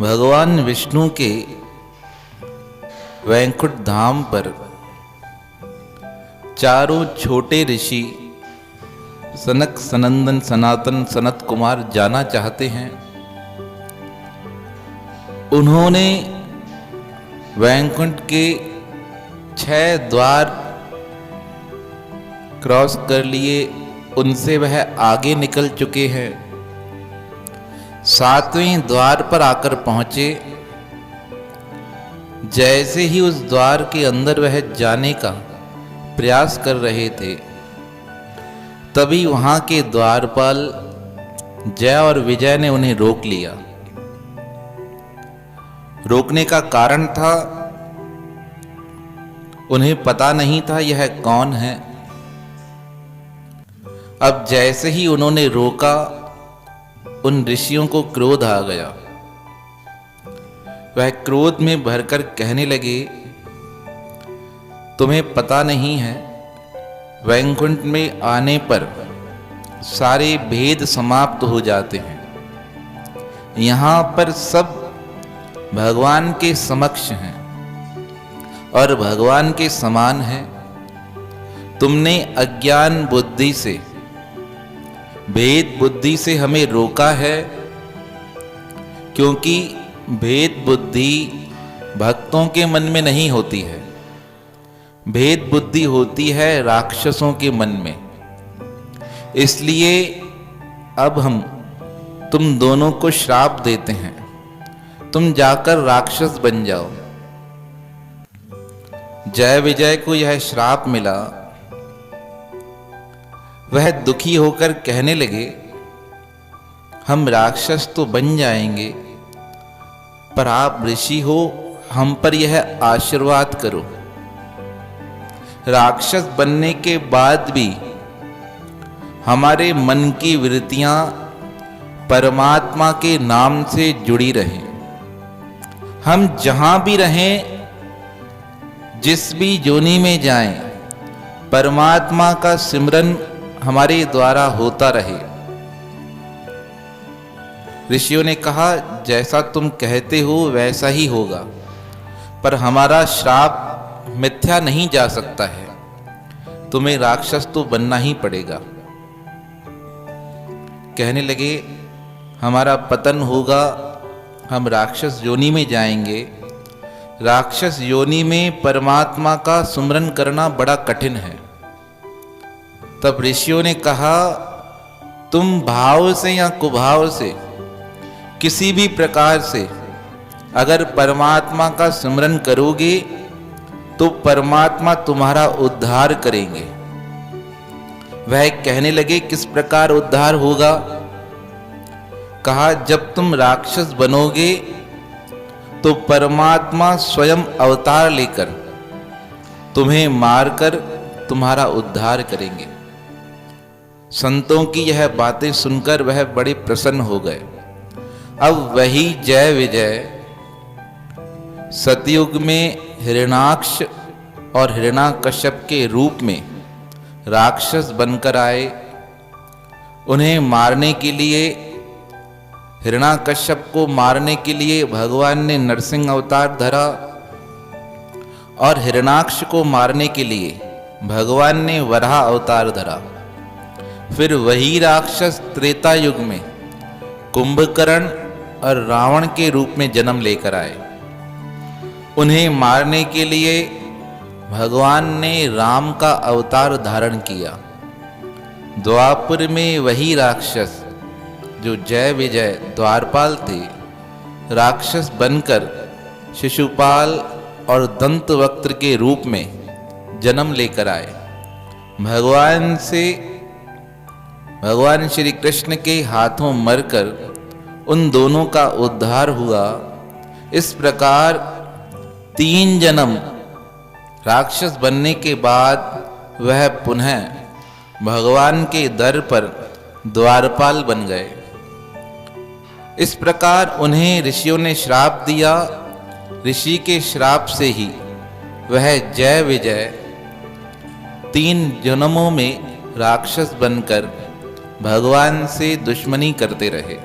भगवान विष्णु के वैकुंठ धाम पर चारों छोटे ऋषि सनक, सनंदन, सनातन, सनत कुमार जाना चाहते हैं। उन्होंने वैकुंठ के 6 द्वार क्रॉस कर लिए, उनसे वह आगे निकल चुके हैं। 7वें द्वार पर आकर पहुंचे। जैसे ही उस द्वार के अंदर वह जाने का प्रयास कर रहे थे, तभी वहां के द्वारपाल जय और विजय ने उन्हें रोक लिया। रोकने का कारण था, उन्हें पता नहीं था यह कौन है। अब जैसे ही उन्होंने रोका, उन ऋषियों को क्रोध आ गया। वह क्रोध में भरकर कहने लगे, तुम्हें पता नहीं है, वैकुंठ में आने पर सारे भेद समाप्त हो जाते हैं। यहाँ पर सब भगवान के समक्ष हैं और भगवान के समान हैं। तुमने अज्ञान बुद्धि से, भेद बुद्धि से हमें रोका है, क्योंकि भेद बुद्धि भक्तों के मन में नहीं होती है। भेद बुद्धि होती है राक्षसों के मन में। इसलिए अब हम तुम दोनों को श्राप देते हैं, तुम जाकर राक्षस बन जाओ। जय विजय को यह श्राप मिला। वह दुखी होकर कहने लगे, हम राक्षस तो बन जाएंगे, पर आप ऋषि हो, हम पर यह आशीर्वाद करो। राक्षस बनने के बाद भी हमारे मन की वृत्तियां परमात्मा के नाम से जुड़ी रहें। हम जहां भी रहें, जिस भी योनि में जाएं, परमात्मा का सिमरन हमारे द्वारा होता रहे। ऋषियों ने कहा, जैसा तुम कहते हो वैसा ही होगा, पर हमारा श्राप मिथ्या नहीं जा सकता है। तुम्हें राक्षस तो बनना ही पड़ेगा। कहने लगे, हमारा पतन होगा, हम राक्षस योनि में जाएंगे। राक्षस योनि में परमात्मा का सुमरन करना बड़ा कठिन है। तब ऋषियों ने कहा, तुम भाव से या कुभाव से, किसी भी प्रकार से अगर परमात्मा का सिमरन करोगे, तो परमात्मा तुम्हारा उद्धार करेंगे। वह कहने लगे, किस प्रकार उद्धार होगा? कहा, जब तुम राक्षस बनोगे तो परमात्मा स्वयं अवतार लेकर तुम्हें मारकर तुम्हारा उद्धार करेंगे। संतों की यह बातें सुनकर वह बड़े प्रसन्न हो गए। अब वही जय विजय सतयुग में हिरण्याक्ष और हिरण्याकश्यप के रूप में राक्षस बनकर आए। उन्हें मारने के लिए, हिरण्याकश्यप को मारने के लिए भगवान ने नरसिंह अवतार धरा, और हिरण्याक्ष को मारने के लिए भगवान ने वराह अवतार धरा। फिर वही राक्षस त्रेता युग में कुंभकर्ण और रावण के रूप में जन्म लेकर आए। उन्हें मारने के लिए भगवान ने राम का अवतार धारण किया। द्वापर में वही राक्षस जो जय विजय द्वारपाल थे, राक्षस बनकर शिशुपाल और दंतवक्त्र के रूप में जन्म लेकर आए। भगवान श्री कृष्ण के हाथों मरकर उन दोनों का उद्धार हुआ। इस प्रकार 3 जन्म राक्षस बनने के बाद वह पुनः भगवान के दर पर द्वारपाल बन गए। इस प्रकार उन्हें ऋषियों ने श्राप दिया। ऋषि के श्राप से ही वह जय विजय 3 जन्मों में राक्षस बनकर भगवान से दुश्मनी करते रहे।